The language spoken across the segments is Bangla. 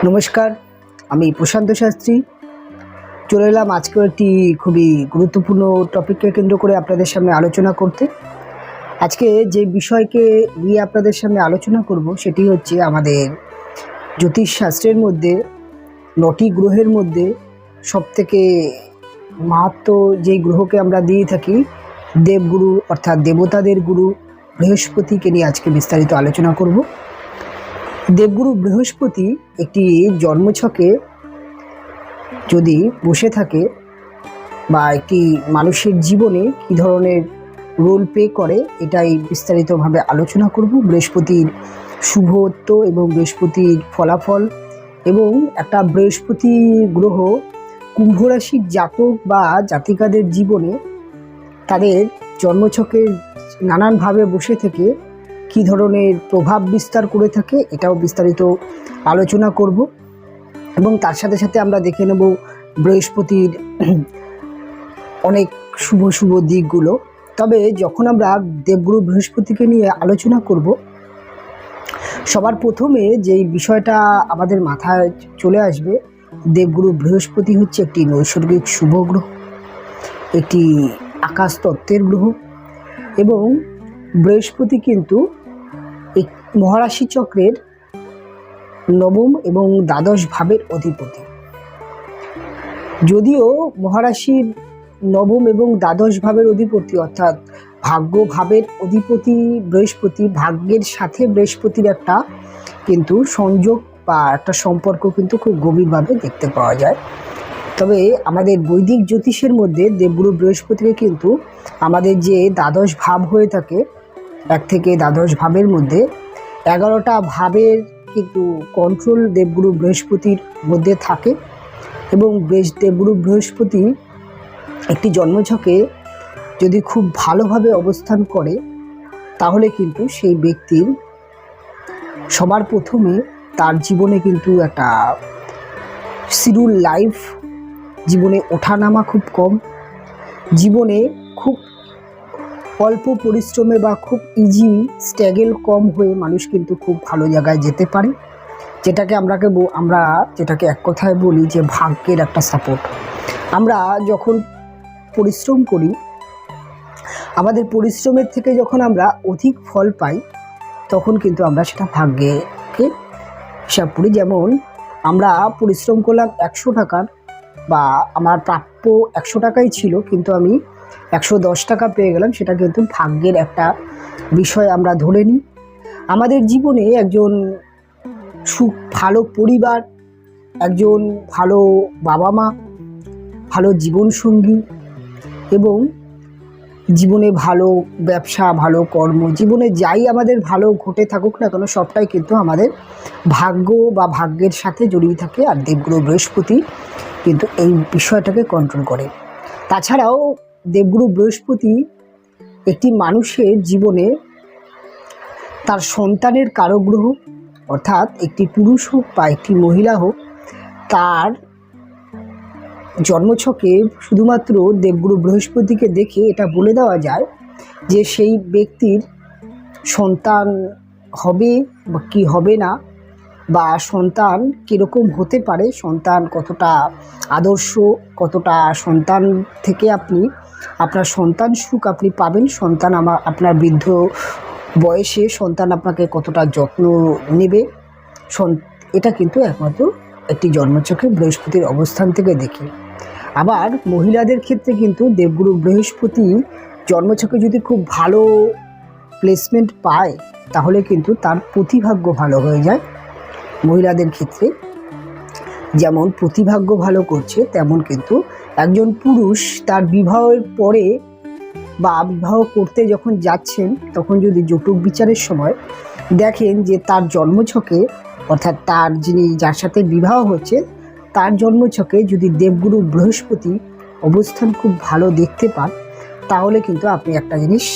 নমস্কার, আমি প্রশান্ত শাস্ত্রী চলে এলাম আজকেও একটি খুবই গুরুত্বপূর্ণ টপিককে কেন্দ্র করে আপনাদের সামনে আলোচনা করতে। আজকে যে বিষয়কে নিয়ে আপনাদের সামনে আলোচনা করব সেটি হচ্ছে আমাদের জ্যোতিষশাস্ত্রের মধ্যে 9টি গ্রহের মধ্যে সবথেকে মাহাত্ম্য যেই গ্রহকে আমরা দিয়ে থাকি দেবগুরু অর্থাৎ দেবতাদের গুরু বৃহস্পতিকে নিয়ে আজকে বিস্তারিত আলোচনা করব। দেবগুরু বৃহস্পতি একটি জন্মছকে যদি বসে থাকে বা একটি মানুষের জীবনে কী ধরনের রোল প্লে করে এটাই বিস্তারিতভাবে আলোচনা করব। বৃহস্পতির শুভত্ব এবং বৃহস্পতির ফলাফল এবং একটা বৃহস্পতি গ্রহ কুম্ভ রাশির জাতক বা জাতিকাদের জীবনে তাদের জন্মছকের নানানভাবে বসে থেকে কী ধরনের প্রভাব বিস্তার করে থাকে এটাও বিস্তারিত আলোচনা করব। এবং তার সাথে সাথে আমরা দেখে নেব বৃহস্পতির অনেক শুভ শুভ দিকগুলো। তবে যখন আমরা দেবগুরু বৃহস্পতিকে নিয়ে আলোচনা করব, সবার প্রথমে যেই বিষয়টা আমাদের মাথায় চলে আসবে, দেবগুরু বৃহস্পতি হচ্ছে একটি নৈসর্গিক শুভ গ্রহ, একটি আকাশ তত্ত্বের গ্রহ এবং বৃহস্পতি কিন্তু এই মহারাশি চক্রের নবম এবং দ্বাদশ ভাবের অধিপতি। যদিও মহারাশির নবম এবং দ্বাদশ ভাবের অধিপতি অর্থাৎ ভাগ্য ভাবের অধিপতি বৃহস্পতি, ভাগ্যের সাথে বৃহস্পতির একটা কিন্তু সংযোগ বা একটা সম্পর্ক কিন্তু খুব গভীরভাবে দেখতে পাওয়া যায়। তবে আমাদের বৈদিক জ্যোতিষের মধ্যে দেবগুরু বৃহস্পতিকে কিন্তু আমাদের যে দ্বাদশ ভাব হয়ে থাকে, 1 থেকে দ্বাদশ ভাবের মধ্যে 11টা ভাবের কিন্তু কন্ট্রোল দেবগুরু বৃহস্পতির মধ্যে থাকে এবং দেবগুরু বৃহস্পতি একটি জন্মছকে যদি খুব ভালোভাবে অবস্থান করে তাহলে কিন্তু সেই ব্যক্তির সবার প্রথমে তার জীবনে কিন্তু একটা শিডিউল লাইফ, জীবনে ওঠানামা খুব কম, জীবনে খুব অল্প পরিশ্রমে বা খুব ইজি স্ট্রাগল কম হয়ে মানুষ কিন্তু খুব ভালো জায়গায় যেতে পারে, যেটাকে আমরা যেটাকে এক কথায় বলি যে ভাগ্যের একটা সাপোর্ট। আমরা যখন পরিশ্রম করি, আমাদের পরিশ্রমের থেকে যখন আমরা অধিক ফল পাই তখন কিন্তু আমরা সেটা ভাগ্যকে হিসাব করি। যেমন আমরা পরিশ্রম করলাম 100 টাকার বা আমার প্রাপ্য 100 টাকাই ছিল, কিন্তু আমি 110 টাকা পেয়ে গেলাম, সেটা কিন্তু ভাগ্যের একটা বিষয় আমরা ধরে নিই। আমাদের জীবনে একজন ভালো পরিবার, একজন ভালো বাবা মা, ভালো জীবনসঙ্গী এবং জীবনে ভালো ব্যবসা, ভালো কর্ম, জীবনে যাই আমাদের ভালো ঘটে থাকুক না কেন সবটাই কিন্তু আমাদের ভাগ্য বা ভাগ্যের সাথে জড়িয়ে থাকে। আর দেবগুরু বৃহস্পতি কিন্তু এই বিষয়টাকে কন্ট্রোল করে। তাছাড়াও দেবগুরু বৃহস্পতি একটি মানুষের জীবনে তার সন্তানের কারক গ্রহ, অর্থাৎ একটি পুরুষ হোক বা একটি মহিলা হোক, তার জন্মছকে শুধুমাত্র দেবগুরু বৃহস্পতিকে দেখে এটা বলে দেওয়া যায় যে সেই ব্যক্তির সন্তান হবে বা কি হবে না, বা সন্তান কীরকম হতে পারে, সন্তান কতটা আদর্শ, কতটা সন্তান থেকে আপনি আপনার সন্তান সুখ আপনি পাবেন, সন্তান আপনার বৃদ্ধ বয়সে সন্তান আপনাকে কতটা যত্ন নেবে, এটা কিন্তু একমাত্র একটি জন্মছকে বৃহস্পতির অবস্থান থেকে দেখি। আবার মহিলাদের ক্ষেত্রে কিন্তু দেবগুরু বৃহস্পতি জন্মছকে যদি খুব ভালো প্লেসমেন্ট পায় তাহলে কিন্তু তার প্রতিভাগ্য ভালো হয়ে যায়। মহিলাদের ক্ষেত্রে যেমন প্রতিভাগ্য ভালো করছে, তেমন কিন্তু একজন পুরুষ তার বিবাহের পরে বা বিবাহ করতে যখন যাচ্ছেন তখন যদি জটক বিচারের সময় দেখেন যে তার জন্মছকে অর্থাৎ তার যার সাথে বিবাহ হচ্ছে তার জন্মছকে যদি দেবগুরু বৃহস্পতি অবস্থান খুব ভালো দেখতে পান তাহলে কিন্তু আপনি একটা জিনিস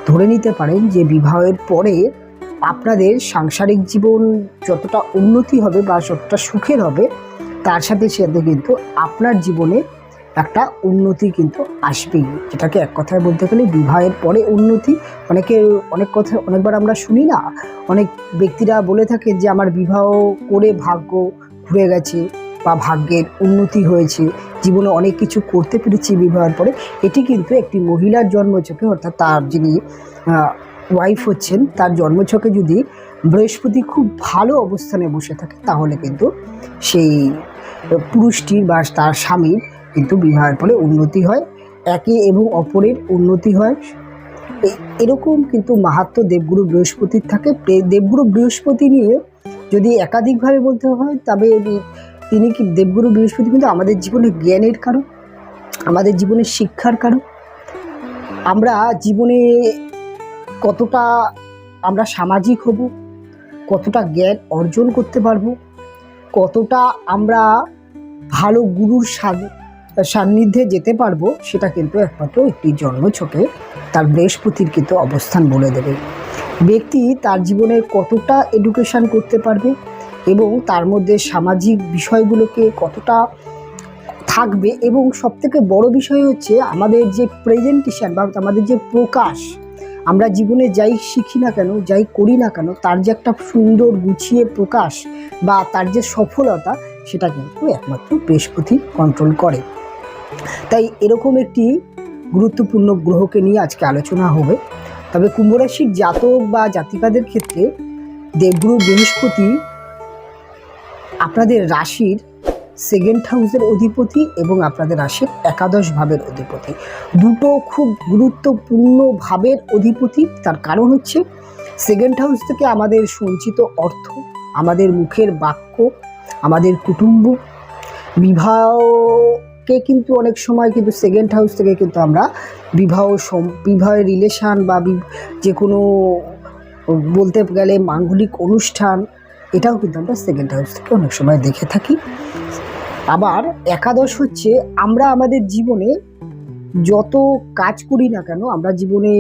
ধরে নিতে পারেন যে বিবাহের পরে আপনাদের সাংসারিক জীবন যতটা উন্নতি হবে বা যতটা সুখের হবে তার সাথে সাথে কিন্তু আপনার জীবনে একটা উন্নতি কিন্তু আসবেই, যেটাকে এক কথায় বলতে গেলে বিবাহের পরে উন্নতি। অনেকবার আমরা শুনি না, অনেক ব্যক্তিরা বলে থাকে যে আমার বিবাহ করে ভাগ্য ঘুরে গেছে বা ভাগ্যের উন্নতি হয়েছে, জীবনে অনেক কিছু করতে পেরেছি বিবাহের পরে, এটি কিন্তু একটি মহিলার জন্মছকে, অর্থাৎ তার যিনি ওয়াইফ হচ্ছেন তার জন্মছকে যদি বৃহস্পতি খুব ভালো অবস্থানে বসে থাকে, তাহলে কিন্তু সেই পুরুষটির বা তার স্বামীর কিন্তু বিবাহের পরে উন্নতি হয়, একে এবং অপরের উন্নতি হয়। এরকম কিন্তু মাহাত্ম্য দেবগুরু বৃহস্পতির থাকে। দেবগুরু বৃহস্পতি নিয়ে যদি একাধিকভাবে বলতে হয়, তবে তিনি কি দেবগুরু বৃহস্পতি কিন্তু আমাদের জীবনে জ্ঞানের কারণ, আমাদের জীবনে শিক্ষার কারণ। আমরা জীবনে কতটা আমরা সামাজিক হব, কতটা জ্ঞান অর্জন করতে পারবো, কতটা আমরা ভালো গুরুর সান্নিধ্যে যেতে পারবো, সেটা কিন্তু একমাত্র একটি জন্মছকে তার বৃহস্পতির কিন্তু অবস্থান বলে দেবে। ব্যক্তি তার জীবনে কতটা এডুকেশন করতে পারবে এবং তার মধ্যে সামাজিক বিষয়গুলোকে কতটা থাকবে, এবং সবথেকে বড় বিষয় হচ্ছে আমাদের যে প্রেজেন্টেশন বা আমাদের যে প্রকাশ, আমরা জীবনে যাই শিখি না কেন, যাই করি না কেন, তার যে একটা সুন্দর গুছিয়ে প্রকাশ বা তার যে সফলতা, সেটা কিন্তু একমাত্র বৃহস্পতি কন্ট্রোল করে। তাই এরকম একটি গুরুত্বপূর্ণ গ্রহকে নিয়ে আজকে আলোচনা হবে। তবে কুম্ভ রাশির জাতক বা জাতিকাদের ক্ষেত্রে দেবগুরু বৃহস্পতি আপনাদের রাশির সেকেন্ড হাউসের অধিপতি এবং আপনাদের রাশির একাদশ ভাবের অধিপতি, দুটো খুব গুরুত্বপূর্ণ ভাবের অধিপতি। তার কারণ হচ্ছে সেকেন্ড হাউস থেকে আমাদের সঞ্চিত অর্থ, আমাদের মুখের বাক্য, আমাদের কুটুম্ব, বিবাহকে কিন্তু অনেক সময় কিন্তু সেকেন্ড হাউস থেকে কিন্তু আমরা বিবাহের রিলেশান বা যে কোনো বলতে গেলে মাঙ্গলিক অনুষ্ঠান, এটাও কিন্তু আমরা সেকেন্ড হাউস থেকে অনেক সময় দেখে থাকি। আবার একাদশ হচ্ছে আমরা আমাদের জীবনে যত কাজ করি না কেন, আমরা জীবনে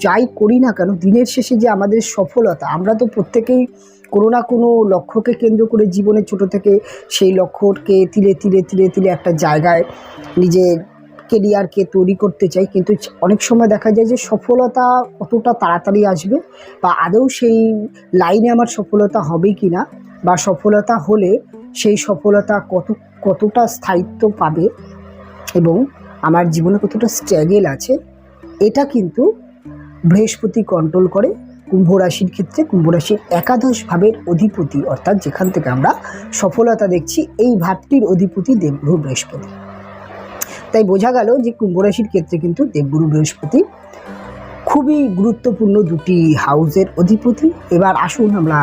যাই করি না কেন, দিনের শেষে যে আমাদের সফলতা, আমরা তো প্রত্যেকেই কোনো না কোনো লক্ষ্যকে কেন্দ্র করে জীবনে ছোট থেকে সেই লক্ষ্যকে তিলে তিলে তিলে তিলে একটা জায়গায় নিজের কেরিয়ারকে তৈরি করতে চাই, কিন্তু অনেক সময় দেখা যায় যে সফলতা কতটা তাড়াতাড়ি আসবে বা আদৌ সেই লাইনে আমার সফলতা হবে কি না, বা সফলতা হলে সেই সফলতা কতটা স্থায়িত্ব পাবে এবং আমার জীবনে কতটা স্ট্রাগল আছে, এটা কিন্তু বৃহস্পতি কন্ট্রোল করে। কুম্ভ রাশির ক্ষেত্রে কুম্ভ রাশির একাদশ ভাবের অধিপতি, অর্থাৎ যেখান থেকে আমরা সফলতা দেখছি, এই ভাবটির অধিপতি দেবগুরু বৃহস্পতি। তাই বোঝা গেল যে কুম্ভ রাশির ক্ষেত্রে কিন্তু দেবগুরু বৃহস্পতি খুবই গুরুত্বপূর্ণ দুটি হাউসের অধিপতি। এবার আসুন আমরা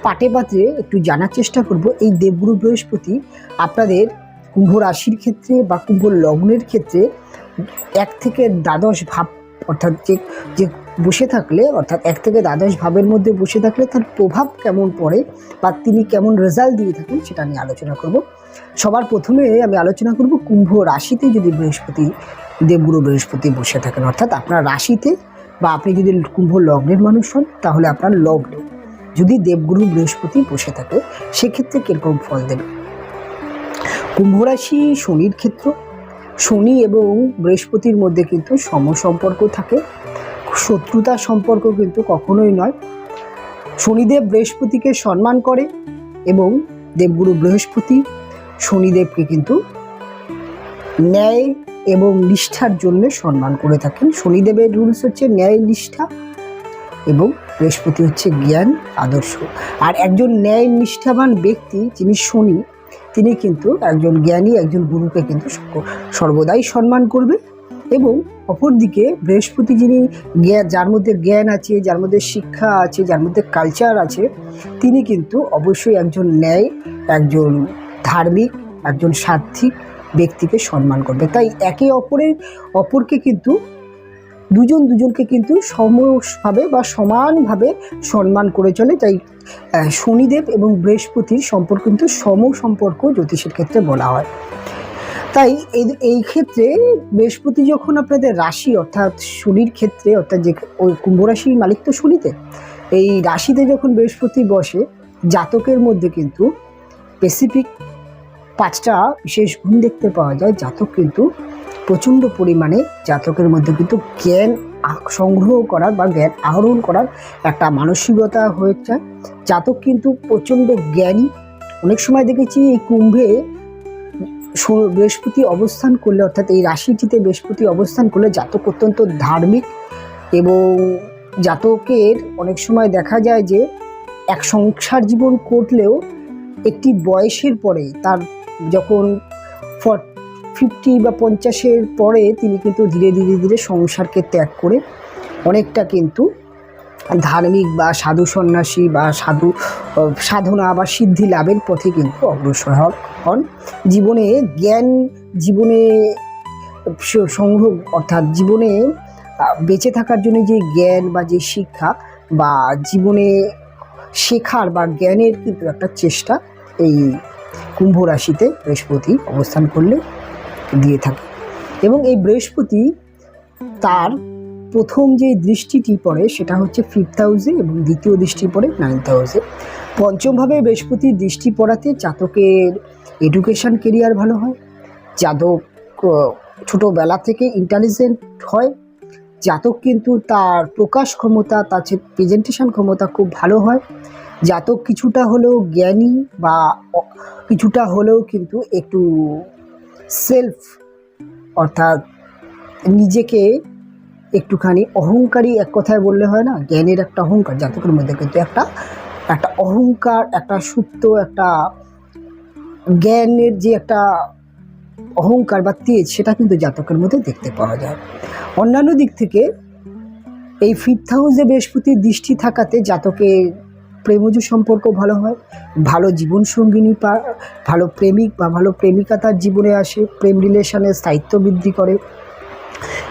পাটে পাত্রে একটু জানার চেষ্টা করব এই দেবগুরু বৃহস্পতি আপনাদের কুম্ভ রাশির ক্ষেত্রে বা কুম্ভ লগ্নের ক্ষেত্রে 1 থেকে দ্বাদশ ভাব, অর্থাৎ যে বসে থাকলে, অর্থাৎ 1 থেকে দ্বাদশ ভাবের মধ্যে বসে থাকলে তার প্রভাব কেমন পড়ে বা তিনি কেমন রেজাল্ট দিয়ে থাকেন, সেটা নিয়ে আলোচনা করব। সবার প্রথমে আমি আলোচনা করব কুম্ভ রাশিতে যদি দেবগুরু বৃহস্পতি বসে থাকেন, অর্থাৎ আপনার রাশিতে, বা আপনি যদি কুম্ভ লগ্নের মানুষ হন তাহলে আপনার লগ্নে যদি দেবগুরু বৃহস্পতি বসে থাকে, সেক্ষেত্রে কিরকম ফল দেবে। কুম্ভ রাশি শনির ক্ষেত্র, শনি এবং বৃহস্পতির মধ্যে কিন্তু সমসম্পর্ক থাকে, শত্রুতার সম্পর্ক কিন্তু কখনোই নয়। শনিদেব বৃহস্পতিকে সম্মান করে এবং দেবগুরু বৃহস্পতি শনিদেবকে কিন্তু ন্যায় এবং নিষ্ঠার জন্য সম্মান করে থাকেন। শনিদেবের রুলস হচ্ছে ন্যায়, নিষ্ঠা, এবং বৃহস্পতি হচ্ছে জ্ঞান, আদর্শ। আর একজন ন্যায় নিষ্ঠাবান ব্যক্তি যিনি শনি, তিনি কিন্তু একজন জ্ঞানী, একজন গুরুকে কিন্তু সর্বদাই সম্মান করবে। এবং অপরদিকে বৃহস্পতি যিনি যার মধ্যে জ্ঞান আছে, যার মধ্যে শিক্ষা আছে, যার মধ্যে কালচার আছে, তিনি কিন্তু অবশ্যই একজন ন্যায়, একজন ধার্মিক, একজন সাত্বিক ব্যক্তিকে সম্মান করবে। তাই একে অপরকে কিন্তু দুজনকে কিন্তু সমভাবে বা সমানভাবে সম্মান করে চলে। তাই শনিদেব এবং বৃহস্পতির সম্পর্ক কিন্তু সম্পর্ক জ্যোতিষের ক্ষেত্রে বলা হয়। তাই এই ক্ষেত্রে বৃহস্পতি যখন আপনাদের রাশি, অর্থাৎ শনির ক্ষেত্রে, অর্থাৎ যে ওই কুম্ভ রাশির মালিক তো শনিতে, এই রাশিতে যখন বৃহস্পতি বসে, জাতকের মধ্যে কিন্তু স্পেসিফিক 5টা বিশেষ গুণ দেখতে পাওয়া যায়। জাতক কিন্তু প্রচণ্ড পরিমাণে, জাতকের মধ্যে কিন্তু জ্ঞান সংগ্রহ করার বা জ্ঞান আহরণ করার একটা মানসিকতা হয়ে যায়। জাতক কিন্তু প্রচণ্ড জ্ঞানী, অনেক সময় দেখেছি এই কুম্ভে বৃহস্পতি অবস্থান করলে, অর্থাৎ এই রাশিটিতে বৃহস্পতি অবস্থান করলে জাতক অত্যন্ত ধার্মিক, এবং জাতকের অনেক সময় দেখা যায় যে এক সংসার জীবন করলেও একটি বয়সের পরে, তার যখন 50 বা 50-এর পরে তিনি কিন্তু ধীরে ধীরে ধীরে সংসারকে ত্যাগ করে অনেকটা কিন্তু ধার্মিক বা সাধু সন্ন্যাসী বা সাধনা বা সিদ্ধি লাভের পথে কিন্তু অগ্রসর হন। জীবনে জ্ঞান, জীবনে সংগ্রহ, অর্থাৎ জীবনে বেঁচে থাকার জন্য যে জ্ঞান বা যে শিক্ষা বা জীবনে শেখার বা জ্ঞানের কিন্তু একটা চেষ্টা এই কুম্ভ রাশিতে বৃহস্পতি অবস্থান করলে দিয়ে থাকে। এবং এই বৃহস্পতি তার প্রথম যে দৃষ্টিটি পড়ে সেটা হচ্ছে 5th হাউসে, এবং দ্বিতীয় দৃষ্টি পড়ে 9th হাউসে। পঞ্চমভাবে বৃহস্পতির দৃষ্টি পড়াতে জাতকের এডুকেশন কেরিয়ার ভালো হয়, জাতক ছোটোবেলা থেকে ইন্টেলিজেন্ট হয়, জাতক কিন্তু তার প্রকাশ ক্ষমতা, তার প্রেজেন্টেশন ক্ষমতা খুব ভালো হয়, জাতক কিছুটা হলেও জ্ঞানী বা কিছুটা হলেও কিন্তু একটু সেলফ, অর্থাৎ নিজেকে একটুখানি অহংকারী, এক কথায় বললে হয় না, জ্ঞানের একটা অহংকার, জাতকের মধ্যে কিন্তু একটা অহংকার, একটা সুপ্ত একটা জ্ঞানের যে একটা অহংকার বা তেজ, সেটা কিন্তু জাতকের মধ্যে দেখতে পাওয়া যায়। অন্যান্য দিক থেকে এই 5th হাউসে বৃহস্পতির দৃষ্টি থাকাতে জাতকের প্রেমজ সম্পর্ক ভালো হয়, ভালো জীবনসঙ্গিনী ভালো প্রেমিক বা ভালো প্রেমিকা তার জীবনে আসে, প্রেম রিলেশনের স্থায়িত্ব বৃদ্ধি করে,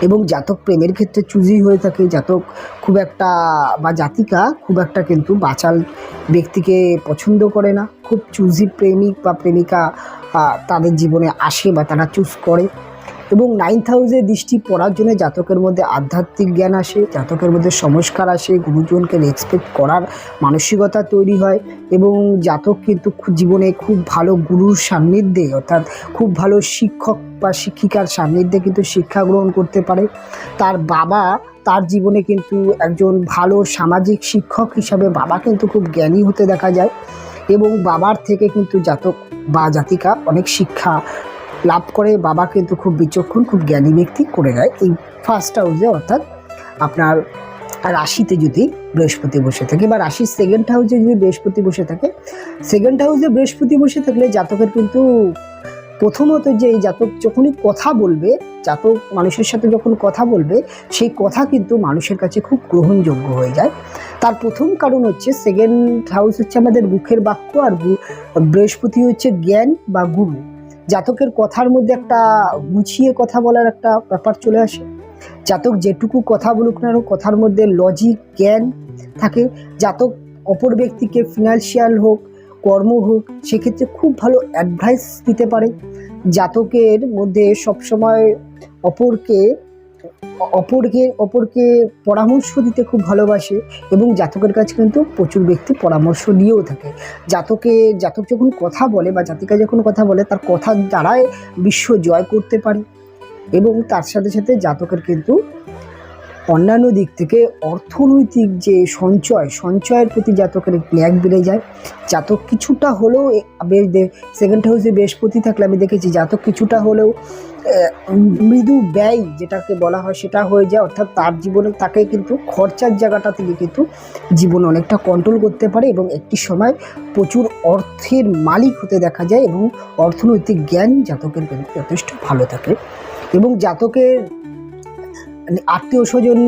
এবং জাতক প্রেমের ক্ষেত্রে চুজি হয়ে থাকে। জাতক খুব একটা বা জাতিকা খুব একটা কিন্তু বাচাল ব্যক্তিকে পছন্দ করে না, খুব চুজি প্রেমিক বা প্রেমিকা তাদের জীবনে আসে বা তারা চুজ করে। এবং 9th হাউসে দৃষ্টি পড়ার জন্য জাতকের মধ্যে আধ্যাত্মিক জ্ঞান আসে, জাতকের মধ্যে সংস্কার আসে, গুরুজনকে রেসপেক্ট করার মানসিকতা তৈরি হয়, এবং জাতক কিন্তু জীবনে খুব ভালো গুরুর সান্নিধ্যে, অর্থাৎ খুব ভালো শিক্ষক বা শিক্ষিকার সান্নিধ্যে কিন্তু শিক্ষা গ্রহণ করতে পারে। তার বাবা তার জীবনে কিন্তু একজন ভালো সামাজিক শিক্ষক হিসাবে বাবা কিন্তু খুব জ্ঞানী হতে দেখা যায়, এবং বাবার থেকে কিন্তু জাতক বা জাতিকা অনেক শিক্ষা লাভ করে। বাবা কিন্তু খুব বিচক্ষণ, খুব জ্ঞানী ব্যক্তি করে দেয় এই 1st হাউসে, অর্থাৎ আপনার রাশিতে যদি বৃহস্পতি বসে থাকে বা রাশির 2nd হাউসে যদি বৃহস্পতি বসে থাকে। 2nd হাউসে বৃহস্পতি বসে থাকলে জাতকের কিন্তু প্রথমত যে এই জাতক যখনই কথা বলবে, জাতক মানুষের সাথে যখন কথা বলবে, সেই কথা কিন্তু মানুষের কাছে খুব গ্রহণযোগ্য হয়ে যায়। তার প্রথম কারণ হচ্ছে 2nd হাউস হচ্ছে আমাদের মুখের বাক্য, আর বৃহস্পতি হচ্ছে জ্ঞান বা গুরু। জাতকের কথার মধ্যে একটা গুছিয়ে কথা বলার একটা ব্যাপার চলে আসে। জাতক যেটুকু কথা বলুক না, কথার মধ্যে লজিক জ্ঞান থাকে। জাতক অপর ব্যক্তিকে ফিনান্সিয়াল হোক, কর্ম হোক, সেক্ষেত্রে খুব ভালো অ্যাডভাইস দিতে পারে। জাতকের মধ্যে সবসময় অপরকে পরামর্শ দিতে খুব ভালোবাসে, এবং জাতকের কাছে কিন্তু প্রচুর ব্যক্তি পরামর্শ নিয়েও থাকে। জাতক যখন কথা বলে বা জাতিকা যখন কথা বলে, তার কথার দ্বারাই বিশ্ব জয় করতে পারে। এবং তার সাথে সাথে জাতকের কিন্তু অন্যান্য দিক থেকে অর্থনৈতিক যে সঞ্চয়ের প্রতি জাতকের ন্যাক বেড়ে যায়। জাতক কিছুটা হলেও 2nd হাউসে বৃহস্পতি থাকলে আমি দেখেছি জাতক কিছুটা হলেও মৃদু ব্যয় যেটাকে বলা হয় সেটা হয়ে যায়, অর্থাৎ তার জীবনে তাকে কিন্তু খরচার জায়গাটা থেকে কিন্তু জীবনে অনেকটা কন্ট্রোল করতে পারে, এবং একটি সময় প্রচুর অর্থের মালিক হতে দেখা যায়, এবং অর্থনৈতিক জ্ঞান জাতকের কিন্তু যথেষ্ট ভালো থাকে। এবং জাতকের আত্মীয় স্বজন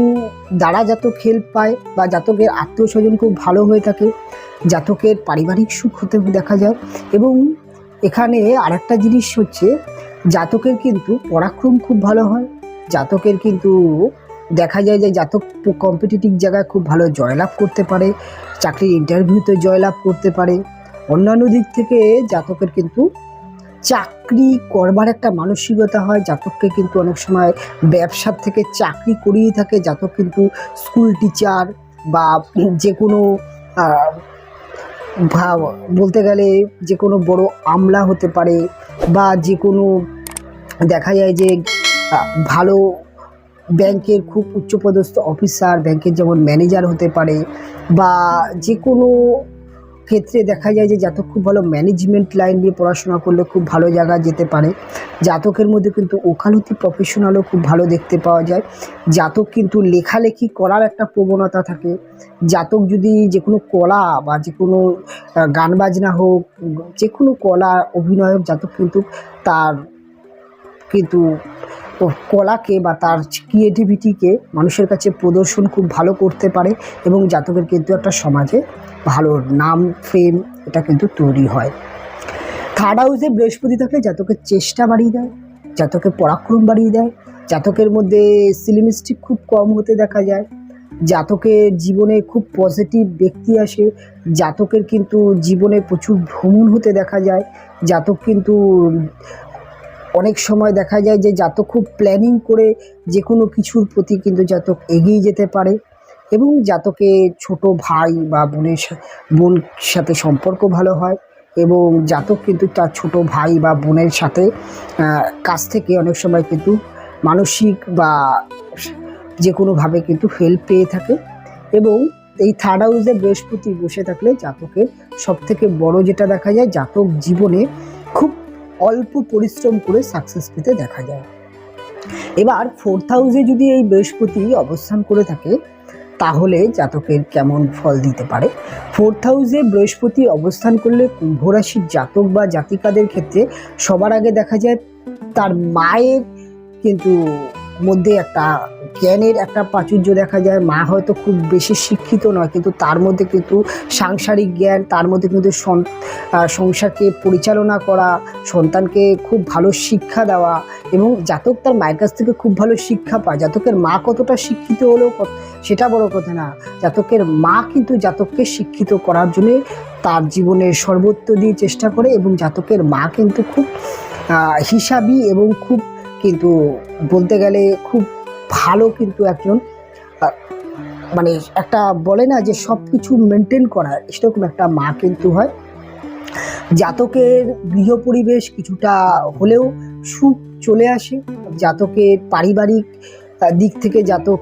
দ্বারা জাতক হেল্প পায় বা জাতকের আত্মীয় স্বজন খুব ভালো হয়ে থাকে, জাতকের পারিবারিক সুখ হতে দেখা যায়। এবং এখানে আরেকটা জিনিস হচ্ছে জাতকের কিন্তু পরাক্রম খুব ভালো হয়। জাতকের কিন্তু দেখা যায় যে জাতক কম্পিটিটিভ জায়গায় খুব ভালো জয়লাভ করতে পারে, চাকরির ইন্টারভিউতে জয়লাভ করতে পারে। অন্যান্য দিক থেকে জাতকের কিন্তু চাকরি করবার একটা মানসিকতা হয়। জাতককে কিন্তু অনেক সময় ব্যবসার থেকে চাকরি করিয়ে থাকে। জাতক কিন্তু স্কুল টিচার বা যে কোনো বলতে গেলে যে কোনো বড় আমলা হতে পারে, বা যে কোনো দেখা যায় যে ভালো ব্যাংকের খুব উচ্চপদস্থ অফিসার, ব্যাংকের যেমন ম্যানেজার হতে পারে, বা যে কোনো ক্ষেত্রে দেখা যায় যে জাতক খুব ভালো ম্যানেজমেন্ট লাইন নিয়ে পড়াশোনা করলে খুব ভালো জায়গায় যেতে পারে। জাতকের মধ্যে কিন্তু ওকালতি প্রফেশনালও খুব ভালো দেখতে পাওয়া যায়। জাতক কিন্তু লেখালেখি করার একটা প্রবণতা থাকে। জাতক যদি যে কোনো কলা বা যে কোনো গান বাজনা হোক, যে কোনো কলা অভিনয় হোক, জাতক কিন্তু তার কিন্তু কলাকে বা তার ক্রিয়েটিভিটিকে মানুষের কাছে প্রদর্শন খুব ভালো করতে পারে এবং জাতকের কিন্তু একটা সমাজে ভালো নাম ফেম এটা কিন্তু তৈরি হয়। থার্ড হাউসে বৃহস্পতি থাকলে জাতকের চেষ্টা বাড়িয়ে দেয়, জাতকের পরাক্রম বাড়িয়ে দেয়, জাতকের মধ্যে সিলিমিস্টিক খুব কম হতে দেখা যায়, জাতকের জীবনে খুব পজিটিভ ব্যক্তি আসে, জাতকের কিন্তু জীবনে প্রচুর ভ্রমণ হতে দেখা যায়, জাতক কিন্তু অনেক সময় দেখা যায় যে জাতক খুব প্ল্যানিং করে যে কোনো কিছুর প্রতি কিন্তু জাতক এগিয়ে যেতে পারে এবং জাতকের ছোট ভাই বা বোন সাথে সম্পর্ক ভালো হয় এবং জাতক কিন্তু তার ছোট ভাই বা বোনের সাথে কাছ থেকে অনেক সময় কিন্তু মানসিক বা যে কোনোভাবে কিন্তু হেল্প পেয়ে থাকে। এবং এই থার্ড হাউসে বৃহস্পতি বসে থাকলে জাতকের সবথেকে বড় যেটা দেখা যায়, জাতক জীবনে খুব অল্প পরিশ্রম করে সাকসেস পেতে দেখা যায়। এবার ফোর্থ হাউসে যদি এই বৃহস্পতি অবস্থান করে থাকে তাহলে জাতকের কেমন ফল দিতে পারে। ফোর্থ হাউসে বৃহস্পতি অবস্থান করলে কুম্ভ রাশির জাতক বা জাতিকাদের ক্ষেত্রে সবার আগে দেখা যায় তার মায়ের কিন্তু মধ্যে একটা জ্ঞানের একটা প্রাচুর্য দেখা যায়। মা হয়তো খুব বেশি শিক্ষিত নয়, কিন্তু তার মধ্যে কিন্তু সাংসারিক জ্ঞান, তার মধ্যে কিন্তু সংসারকে পরিচালনা করা, সন্তানকে খুব ভালো শিক্ষা দেওয়া এবং জাতক তার মায়ের কাছ থেকে খুব ভালো শিক্ষা পায়। জাতকের মা কতটা শিক্ষিত হলেও সেটা বড় কথা না, জাতকের মা কিন্তু জাতককে শিক্ষিত করার জন্য তার জীবনের সর্বোচ্চ দিয়ে চেষ্টা করে এবং জাতকের মা কিন্তু খুব হিসাবি এবং খুব কিন্তু বলতে গেলে খুব ভালো কিন্তু একজন মানে একটা বলে না যে সব কিছু মেনটেন করা, সেরকম একটা মা কিন্তু হয়। জাতকের গৃহ পরিবেশ কিছুটা হলেও সুখ চলে আসে, জাতকের পারিবারিক দিক থেকে জাতক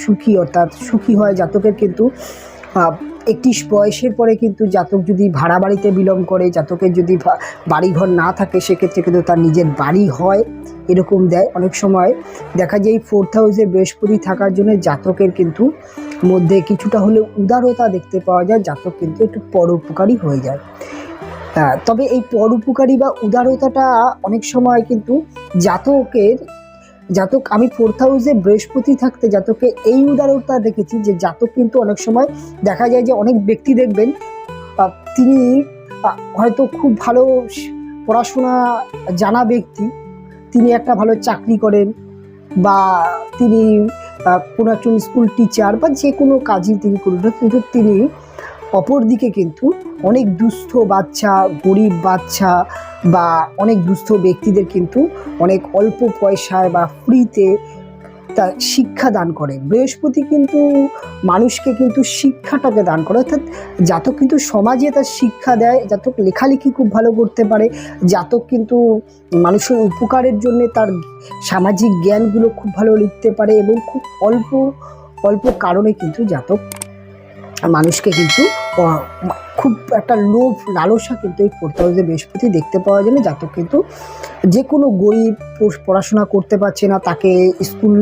সুখী অর্থাৎ সুখী হয়। জাতকের কিন্তু একটি বয়সের পরে কিন্তু জাতক যদি ভাড়া বাড়িতে বিলং করে, জাতকের যদি বাড়িঘর না থাকে সেক্ষেত্রে কিন্তু তার নিজের বাড়ি হয় এরকম দেয়। অনেক সময় দেখা যায় ফোর্থ হাউসে বৃহস্পতি থাকার জন্য জাতকের কিন্তু মধ্যে কিছুটা হলেও উদারতা দেখতে পাওয়া যায়, জাতক কিন্তু একটু পরোপকারী হয়ে যায়। তবে এই পরোপকারী বা উদারতাটা অনেক সময় কিন্তু জাতক আমি ফোর্থ হাউসে বৃহস্পতি থাকতে জাতকে এই উদারতা দেখেছি যে জাতক কিন্তু অনেক সময় দেখা যায় যে অনেক ব্যক্তি দেখবেন তিনি হয়তো খুব ভালো পড়াশোনা জানা ব্যক্তি, তিনি একটা ভালো চাকরি করেন বা তিনি কোনো একজন স্কুল টিচার বা যে কোনো কাজই তিনি করুন, কিন্তু তিনি অপরদিকে কিন্তু অনেক দুস্থ বাচ্চা, গরিব বাচ্চা বা অনেক দুস্থ ব্যক্তিদের কিন্তু অনেক অল্প পয়সায় বা ফ্রিতে তা শিক্ষা দান করে। বৃহস্পতি কিন্তু মানুষকে কিন্তু শিক্ষাটাকে দান করে, অর্থাৎ জাতক কিন্তু সমাজে তার শিক্ষা দেয়, জাতক লেখালেখি খুব ভালো করতে পারে, জাতক কিন্তু মানুষের উপকারের জন্য তার সামাজিক জ্ঞানগুলো খুব ভালো লিখতে পারে এবং খুব অল্প অল্প কারণে কিন্তু জাতক মানুষকে কিন্তু খুব একটা লোভ লালসা কিন্তু এই ফোর্থ হাউসে বৃহস্পতি দেখতে পাওয়া যায়। জাতক কিন্তু যে কোনো গরিব পড়াশোনা করতে পারছে না, তাকে স্কুল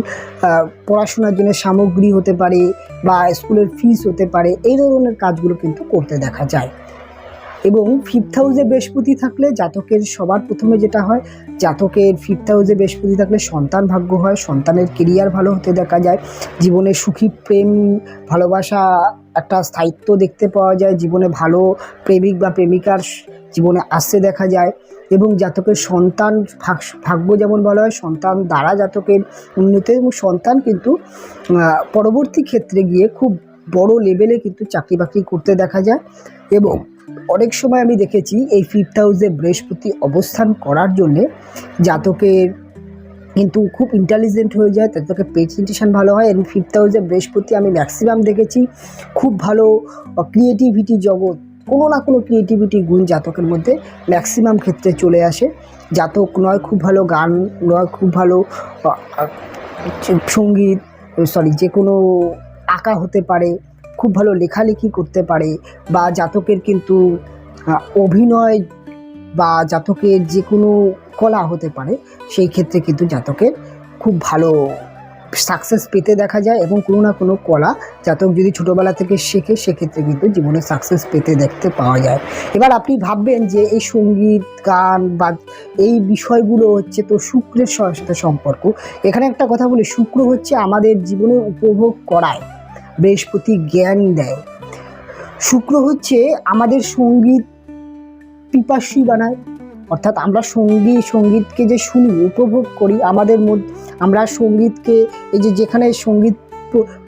পড়াশোনার জন্য সামগ্রী হতে পারে বা স্কুলের ফিস হতে পারে, এই ধরনের কাজগুলো কিন্তু করতে দেখা যায়। এবং ফিফথ হাউসে বৃহস্পতি থাকলে জাতকের সবার প্রথমে যেটা হয়, জাতকের ফিফথ হাউসে বৃহস্পতি থাকলে সন্তান ভাগ্য হয়, সন্তানের কেরিয়ার ভালো হতে দেখা যায়, জীবনে সুখী প্রেম ভালোবাসা একটা স্থায়িত্ব দেখতে পাওয়া যায়, জীবনে ভালো প্রেমিক বা প্রেমিকার জীবনে আসতে দেখা যায় এবং জাতকের সন্তান ভাগ্য যেমন বলা হয়, সন্তান দ্বারা জাতকের উন্নতি এবং সন্তান কিন্তু পরবর্তী ক্ষেত্রে গিয়ে খুব বড় লেভেলে কিন্তু চাকরি বাকরি করতে দেখা যায়। এবং অনেক সময় আমি দেখেছি এই ফিফথ হাউসে বৃহস্পতি অবস্থান করার জন্যে জাতকের কিন্তু খুব ইন্টেলিজেন্ট হয়ে যায়, জাতকের প্রেজেন্টেশন ভালো হয় এবং ফিফথ হাউসে বৃহস্পতি আমি ম্যাক্সিমাম দেখেছি খুব ভালো ক্রিয়েটিভিটি জগৎ, কোনো না কোনো ক্রিয়েটিভিটি গুণ জাতকের মধ্যে ম্যাক্সিমাম ক্ষেত্রে চলে আসে। জাতক নয় খুব ভালো গান, নয় খুব ভালো সঙ্গীত, যে কোনো আঁকা হতে পারে, খুব ভালো লেখালেখি করতে পারে, বা জাতকের কিন্তু অভিনয় বা জাতকের যে কোনো কলা হতে পারে, সেই ক্ষেত্রে কিন্তু জাতকের খুব ভালো সাকসেস পেতে দেখা যায়। এবং কোনো না কোনো কলা জাতক যদি ছোটোবেলা থেকে শেখে, সেক্ষেত্রে কিন্তু জীবনে সাকসেস পেতে দেখতে পাওয়া যায়। এবার আপনি ভাববেন যে এই সঙ্গীত, গান বা এই বিষয়গুলো হচ্ছে তো শুক্রের সাথে সম্পর্ক। এখানে একটা কথা বলি, শুক্র হচ্ছে আমাদের জীবনে উপভোগ করায়, বৃহস্পতি জ্ঞান দেয়। শুক্র হচ্ছে আমাদের সঙ্গীত পিপাসী বানায়, অর্থাৎ আমরা সঙ্গীতকে যে শুনি, উপভোগ করি, আমাদের মধ্যে আমরা সঙ্গীতকে এই যে যেখানে সঙ্গীত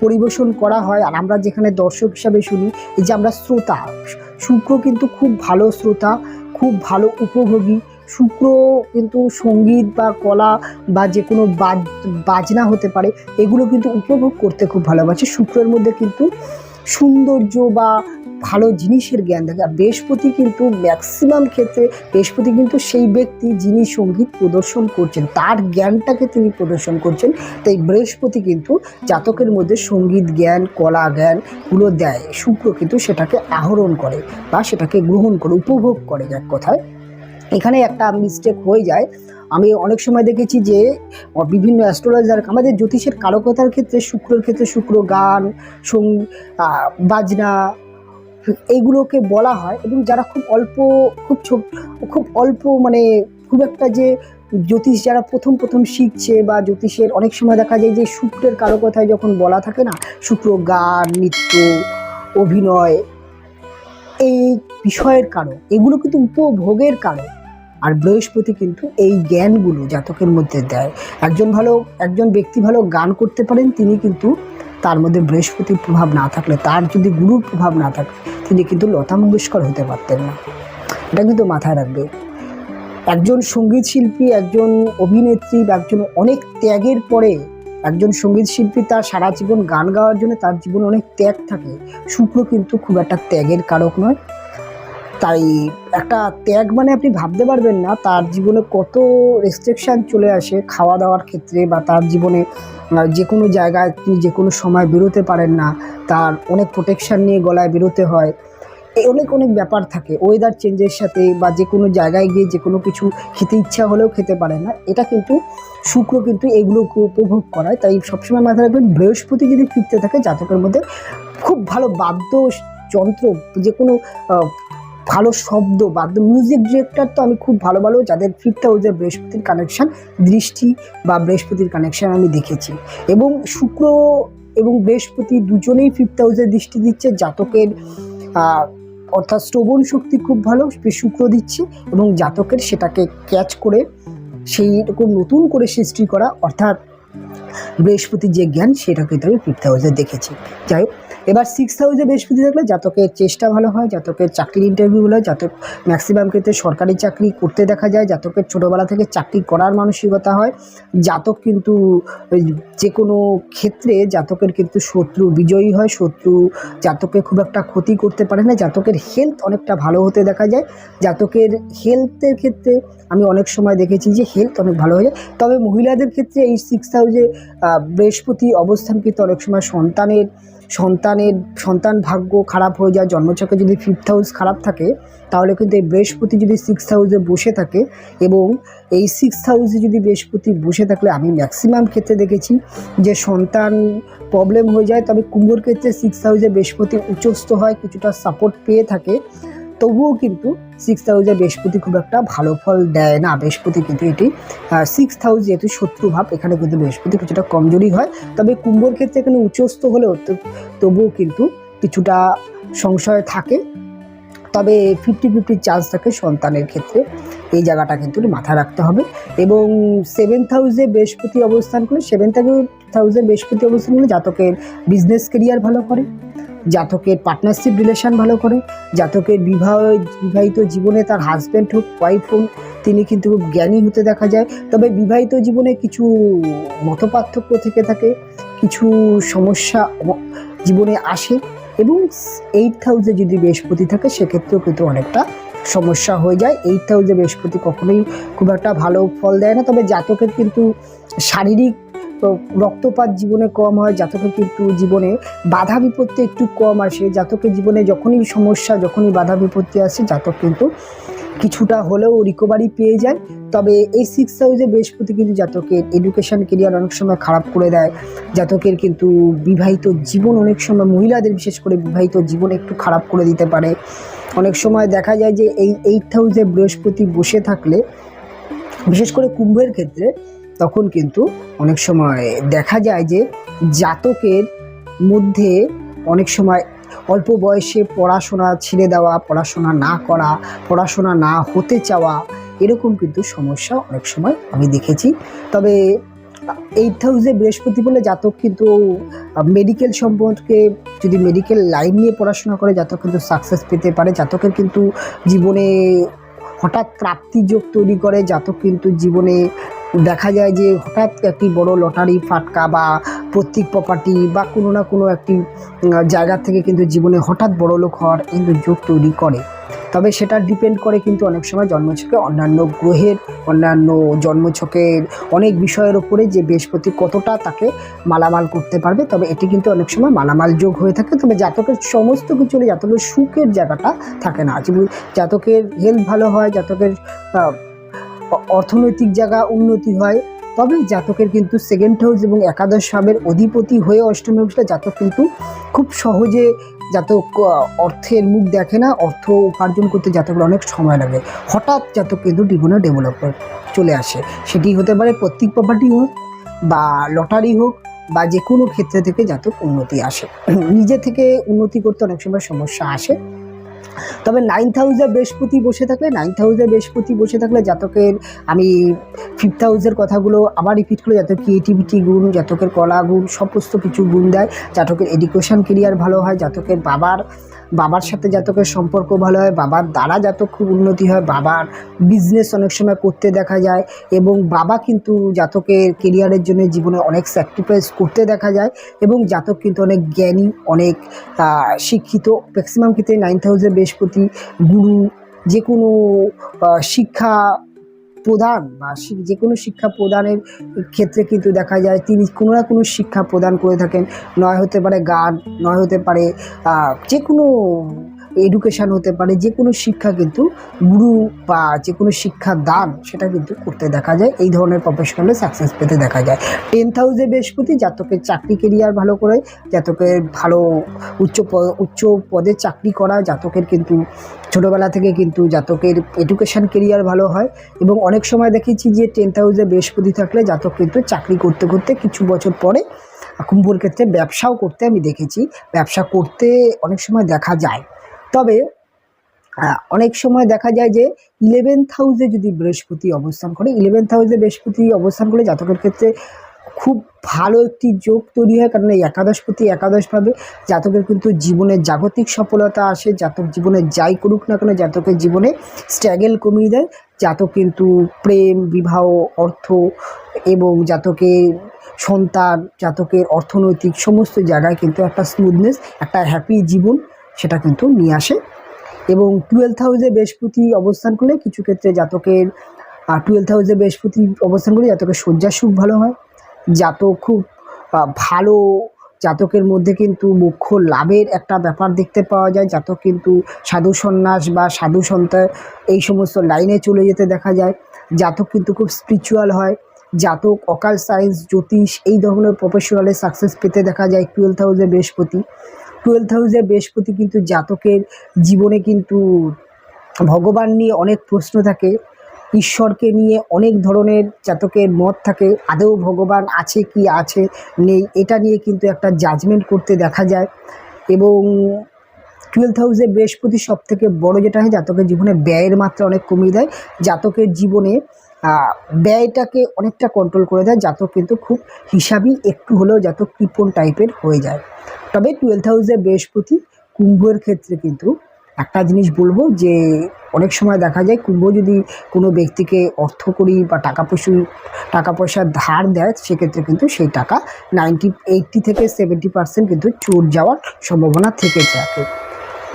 পরিবেশন করা হয় আর আমরা যেখানে দর্শক হিসাবে শুনি, এই যে আমরা শ্রোতা, শুক্র কিন্তু খুব ভালো শ্রোতা, খুব ভালো উপভোগী। শুক্র কিন্তু সঙ্গীত বা কলা বা যে কোনো বাজনা হতে পারে, এগুলো কিন্তু উপভোগ করতে খুব ভালোবাসে। শুক্রের মধ্যে কিন্তু সৌন্দর্য বা ভালো জিনিসের জ্ঞান থাকে। আর বৃহস্পতি কিন্তু ম্যাক্সিমাম ক্ষেত্রে বৃহস্পতি কিন্তু সেই ব্যক্তি যিনি সঙ্গীত প্রদর্শন করছেন, তার জ্ঞানটাকে তিনি প্রদর্শন করছেন। তাই বৃহস্পতি কিন্তু জাতকের মধ্যে সঙ্গীত জ্ঞান, কলা জ্ঞানগুলো দেয়, শুক্র কিন্তু সেটাকে আহরণ করে বা সেটাকে গ্রহণ করে, উপভোগ করে। এক কথায় এখানে একটা মিস্টেক হয়ে যায়। আমি অনেক সময় দেখেছি যে বিভিন্ন অ্যাস্ট্রোলজার আমাদের জ্যোতিষের কারকতার ক্ষেত্রে শুক্রের ক্ষেত্রে শুক্র গান, বাজনা এইগুলোকে বলা হয়, এবং যারা খুব অল্প মানে খুব একটা যে জ্যোতিষ যারা প্রথম শিখছে বা জ্যোতিষের অনেক সময় দেখা যায় যে শুক্রের কারকতায় যখন বলা থাকে না, শুক্র গান, নৃত্য, অভিনয় এই বিষয়ের কারণ, এগুলো কিন্তু উপভোগের কারণ। আর বৃহস্পতি কিন্তু এই জ্ঞানগুলো জাতকের মধ্যে দেয়। একজন ব্যক্তি ভালো গান করতে পারেন, তিনি কিন্তু তার মধ্যে বৃহস্পতির প্রভাব না থাকলে, তার যদি গুরুর প্রভাব না থাকে, তিনি কিন্তু লতা মঙ্গেশকর হতে পারতেন না। এটা কিন্তু মাথায় রাখবে। একজন সঙ্গীত শিল্পী, একজন অভিনেত্রী বা একজন অনেক ত্যাগের পরে একজন সঙ্গীত শিল্পী তার সারা জীবন গান গাওয়ার জন্য তার জীবনে অনেক ত্যাগ থাকে। শুক্র কিন্তু খুব একটা ত্যাগের কারক নয়। তাই একটা ত্যাগ মানে আপনি ভাবতে পারবেন না তার জীবনে কত রেস্ট্রিকশান চলে আসে খাওয়া দাওয়ার ক্ষেত্রে, বা তার জীবনে যে কোনো জায়গায় তিনি যে কোনো সময় বেরোতে পারেন না, তার অনেক প্রোটেকশান নিয়ে গলায় বেরোতে হয়। এই অনেক ব্যাপার থাকে, ওয়েদার চেঞ্জের সাথে, বা যে কোনো জায়গায় গিয়ে যে কোনো কিছু খেতে ইচ্ছা হলেও খেতে পারে না। এটা কিন্তু শুক্র কিন্তু এগুলোকে উপভোগ করায়। তাই সবসময় মাথায় রাখবেন, বৃহস্পতি যদি ফিরতে থাকে জাতকের মধ্যে খুব ভালো বাদ্যযন্ত্র, যে কোনো ভালো শব্দ, মিউজিক ডিরেক্টর তো আমি খুব ভালো যাদের ফিফথ হাউসে বৃহস্পতির কানেকশান, দৃষ্টি বা বৃহস্পতির কানেকশান আমি দেখেছি। এবং শুক্র এবং বৃহস্পতি দুজনেই ফিফথ হাউসে দৃষ্টি দিচ্ছে জাতকের, অর্থাৎ শ্রবণ শক্তি খুব ভালো শুক্র দিচ্ছে, এবং জাতকের সেটাকে ক্যাচ করে সেই রকম নতুন করে সৃষ্টি করা, অর্থাৎ বৃহস্পতির যে জ্ঞান, সেটা কিন্তু আমি ফিফথ হাউসে দেখেছি। যাই হোক, এবার সিক্সথ হাউসে বৃহস্পতি থাকলে জাতকের চেষ্টা ভালো হয়, জাতকের চাকরির ইন্টারভিউ হয়, জাতক ম্যাক্সিমাম ক্ষেত্রে সরকারি চাকরি করতে দেখা যায়, জাতকের ছোটোবেলা থেকে চাকরি করার মানসিকতা হয়। জাতক কিন্তু যে কোনো ক্ষেত্রে জাতকের কিন্তু শত্রু বিজয়ী হয়, শত্রু জাতকে খুব একটা ক্ষতি করতে পারে না। জাতকের হেলথ অনেকটা ভালো হতে দেখা যায়। জাতকের হেলথের ক্ষেত্রে আমি অনেক সময় দেখেছি যে হেলথ অনেক ভালো হয়ে যায়। তবে মহিলাদের ক্ষেত্রে এই সিক্সথ হাউসে বৃহস্পতি অবস্থান কিন্তু অনেক সময় সন্তান ভাগ্য খারাপ হয়ে যায়। জন্মছকে যদি ফিফথ হাউস খারাপ থাকে, তাহলে কিন্তু এই বৃহস্পতি যদি সিক্সথ হাউসে বসে থাকে, এবং এই সিক্সথ হাউসে যদি বৃহস্পতি বসে থাকলে আমি ম্যাক্সিমাম ক্ষেত্রে দেখেছি যে সন্তান প্রবলেম হয়ে যায়। তবে কুম্ভর ক্ষেত্রে সিক্সথ হাউসে বৃহস্পতি উচ্চস্থ হয়, কিছুটা সাপোর্ট পেয়ে থাকে, তবুও কিন্তু সিক্সথ হাউসে বৃহস্পতি খুব একটা ভালো ফল দেয় না। বৃহস্পতি কিন্তু এটি সিক্সথ হাউস যেহেতু শত্রুভাব, এখানে কিন্তু বৃহস্পতি কিছুটা কমজোরি হয়। তবে কুম্ভর ক্ষেত্রে এখানে উচ্চস্থ হলেও তবুও কিন্তু কিছুটা সংশয় থাকে। তবে 50-50 চান্স থাকে সন্তানের ক্ষেত্রে, এই জায়গাটা কিন্তু মাথায় রাখতে হবে। এবং সেভেন্থ হাউসে বৃহস্পতি অবস্থান করলে, জাতকের বিজনেস কেরিয়ার ভালো করে, জাতকের পার্টনারশিপ রিলেশন ভালো করে, জাতকের বিবাহিত জীবনে তার হাজব্যান্ড হোক, ওয়াইফ হোক, তিনি কিন্তু খুব জ্ঞানী হতে দেখা যায়। তবে বিবাহিত জীবনে কিছু মতপার্থক্য থেকে থাকে, কিছু সমস্যা জীবনে আসে, এবং এইটথ হাউসে যদি বৃহস্পতি থাকে সেক্ষেত্রেও কিন্তু অনেকটা সমস্যা হয়ে যায়। এইটথ হাউসে বৃহস্পতি কখনোই খুব একটা ভালো ফল দেয় না। তবে জাতকের কিন্তু শারীরিক রক্তপাত জীবনে কম হয়, জাতকের কিন্তু জীবনে বাধা বিপত্তি একটু কম আসে, জাতকের জীবনে যখনই সমস্যা, যখনই বাধা বিপত্তি আসে, জাতক কিন্তু কিছুটা হলেও রিকভারি পেয়ে যায়। তবে এই 6th হাউসে বৃহস্পতি কিন্তু জাতকের এডুকেশন কেরিয়ার অনেক সময় খারাপ করে দেয়, জাতকের কিন্তু বিবাহিত জীবন অনেক সময়, মহিলাদের বিশেষ করে বিবাহিত জীবন একটু খারাপ করে দিতে পারে। অনেক সময় দেখা যায় যে এই 8th হাউসে বৃহস্পতি বসে থাকলে, বিশেষ করে কুম্ভের ক্ষেত্রে, তখন কিন্তু অনেক সময় দেখা যায় যে জাতকের মধ্যে অনেক সময় অল্প বয়সে পড়াশোনা ছেড়ে দেওয়া, পড়াশোনা না করা, পড়াশোনা না হতে চাওয়া, এরকম কিন্তু সমস্যা অনেক সময় আমি দেখেছি। তবে 8th হাউসে বৃহস্পতি বলে জাতক কিন্তু মেডিকেল সম্পর্কে, যদি মেডিকেল লাইন নিয়ে পড়াশোনা করে, জাতক কিন্তু সাকসেস পেতে পারে। জাতকের কিন্তু জীবনে হঠাৎ প্রাপ্তিযোগ তৈরি করে, জাতক কিন্তু জীবনে দেখা যায় যে হঠাৎ একটি বড় লটারি ফাটকা বা পৈতৃক প্রপার্টি বা কোনো না কোনো একটি জায়গা থেকে কিন্তু জীবনে হঠাৎ বড়লোক হওয়ার কিন্তু যোগ তৈরি করে। তবে সেটা ডিপেন্ড করে কিন্তু অনেক সময় জন্মছকে অন্যান্য গ্রহের, অন্যান্য জন্মছকের অনেক বিষয়ের উপরে, যে বৃহস্পতি কতটা তাকে মালামাল করতে পারবে। তবে এটি কিন্তু অনেক সময় মালামাল যোগ হয়ে থাকে। তবে জাতকের সমস্ত কিছু হলে জাতকের সুখের জায়গাটা থাকে না। জাতকের হেলথ ভালো হয়, জাতকের অর্থনৈতিক জায়গা উন্নতি হয়, তবে জাতকের কিন্তু 2nd হাউস এবং একাদশ ভাবের অধিপতি হয়ে অষ্টমে বসলে জাতক কিন্তু খুব সহজে, জাতক অর্থের মুখ দেখে না, অর্থ উপার্জন করতে জাতকের অনেক সময় লাগে। হঠাৎ জাতক কিন্তু জীবনে ডেভেলপমেন্ট চলে আসে, সেটি হতে পারে পৈতৃক প্রপার্টি হোক বা লটারি হোক বা যে কোনো ক্ষেত্রে থেকে জাতক উন্নতি আসে। নিজে থেকে উন্নতি করতে অনেক সময় সমস্যা আসে। তবে 9th হাউসে বৃহস্পতি বসে থাকলে, 9th হাউসে বৃহস্পতি বসে থাকলে জাতকের, আমি 5th হাউসের কথাগুলো আবার রিপিট করে, জাতক ক্রিয়েটিভিটি গুণ, জাতকের কলা গুণ, সমস্ত কিছু গুণ দেয়। জাতকের এডুকেশন কেরিয়ার ভালো হয়, জাতকের বাবার সাথে জাতকের সম্পর্ক ভালো হয়, বাবার দ্বারা জাতক খুব উন্নতি হয়, বাবার বিজনেস অনেক সময় করতে দেখা যায়, এবং বাবা কিন্তু জাতকের কেরিয়ারের জন্য জীবনে অনেক স্যাক্রিফাইস করতে দেখা যায়, এবং জাতক কিন্তু অনেক জ্ঞানী, অনেক শিক্ষিত। ম্যাক্সিমাম ক্ষেত্রে 9th হাউসে বৃহস্পতি গুরু, যে কোনো শিক্ষা প্রদান বা যে কোনো শিক্ষা প্রদানের ক্ষেত্রে কিন্তু দেখা যায় তিনি কোনো না কোনো শিক্ষা প্রদান করে থাকেন। নয় হতে পারে গান, নয় হতে পারে যে কোনো এডুকেশান, হতে পারে যে কোনো শিক্ষা, কিন্তু গুরু বা যে কোনো শিক্ষা দান সেটা কিন্তু করতে দেখা যায়। এই ধরনের প্রফেশনালে সাকসেস পেতে দেখা যায়। 10th হাউসে বৃহস্পতি জাতকের চাকরি কেরিয়ার ভালো করে, জাতকের ভালো উচ্চ পদে চাকরি করা, জাতকের কিন্তু ছোটোবেলা থেকে কিন্তু জাতকের এডুকেশান কেরিয়ার ভালো হয়। এবং অনেক সময় দেখেছি যে 10th হাউসে বৃহস্পতি থাকলে জাতক কিন্তু চাকরি করতে করতে কিছু বছর পরে কুম্ভর ক্ষেত্রে ব্যবসাও করতে আমি দেখেছি, ব্যবসা করতে অনেক সময় দেখা যায়। তবে অনেক সময় দেখা যায় যে 11th হাউসে যদি বৃহস্পতি অবস্থান করে, 11th হাউসে বৃহস্পতি অবস্থান করে জাতকের ক্ষেত্রে খুব ভালো একটি যোগ তৈরি হয়। কারণ এই একাদশপতি একাদশভাবে জাতকের কিন্তু জীবনে জাগতিক সফলতা আসে, জাতক জীবনে যাই করুক না কেন জাতকের জীবনে স্ট্রাগল কমিয়ে দেয়। জাতক কিন্তু প্রেম, বিবাহ, অর্থ এবং জাতকের সন্তান, জাতকের অর্থনৈতিক সমস্ত জায়গায় কিন্তু একটা স্মুথনেস, একটা হ্যাপি জীবন সেটা কিন্তু নিয়ে আসে। এবং 12th হাউসে বৃহস্পতি অবস্থান করলে কিছু ক্ষেত্রে জাতকের 12th হাউসে বৃহস্পতি অবস্থান করলে জাতকের শয্যা সুখ ভালো হয়, জাতক খুব ভালো, জাতকের মধ্যে কিন্তু মোক্ষ লাভের একটা ব্যাপার দেখতে পাওয়া যায়। জাতক কিন্তু সাধু সন্ন্যাস বা সাধু সন্ত এই সমস্ত লাইনে চলে যেতে দেখা যায়। জাতক কিন্তু খুব স্পিরিচুয়াল হয়, জাতক অকাল সায়েন্স, জ্যোতিষ এই ধরনের প্রফেশনালে সাকসেস পেতে দেখা যায় 12th হাউসে বৃহস্পতি। 12th হাউসে বৃহস্পতি কিন্তু জাতকের জীবনে কিন্তু ভগবান নিয়ে অনেক প্রশ্ন থাকে, ঈশ্বরকে নিয়ে অনেক ধরনের জাতকের মত থাকে, আদৌ ভগবান আছে কি আছে নেই এটা নিয়ে কিন্তু একটা জাজমেন্ট করতে দেখা যায়। এবং 12th হাউসে বৃহস্পতি সব থেকে বড়ো যেটা হয়, জাতকের জীবনে ব্যয়ের মাত্রা অনেক কমিয়ে দেয়, জাতকের জীবনে ব্যয়টাকে অনেকটা কন্ট্রোল করে দেয়। জাতক কিন্তু খুব হিসাবই একটু হলেও জাতক কৃপণ টাইপের হয়ে যায়। তবে 12th হাউসে বৃহস্পতি কুম্ভের ক্ষেত্রে কিন্তু একটা জিনিস বলবো যে অনেক সময় দেখা যায় কুম্ভ যদি কোনো ব্যক্তিকে অর্থ করি বা টাকা পয়সা ধার দেয়, সেক্ষেত্রে কিন্তু সেই টাকা 80 থেকে 70% কিন্তু চোর যাওয়ার সম্ভাবনা থেকে থাকে।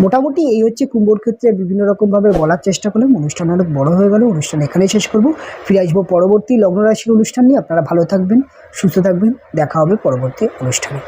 মোটামুটি এই হচ্ছে কুম্ভর ক্ষেত্রে বিভিন্ন রকমভাবে বলার চেষ্টা করলাম। অনুষ্ঠান অনেক বড় হয়ে গেল, অনুষ্ঠান এখানেই শেষ করব। ফিরে আসবো পরবর্তী লগ্ন রাশির অনুষ্ঠান নিয়ে। আপনারা ভালো থাকবেন, সুস্থ থাকবেন, দেখা হবে পরবর্তী অনুষ্ঠানে।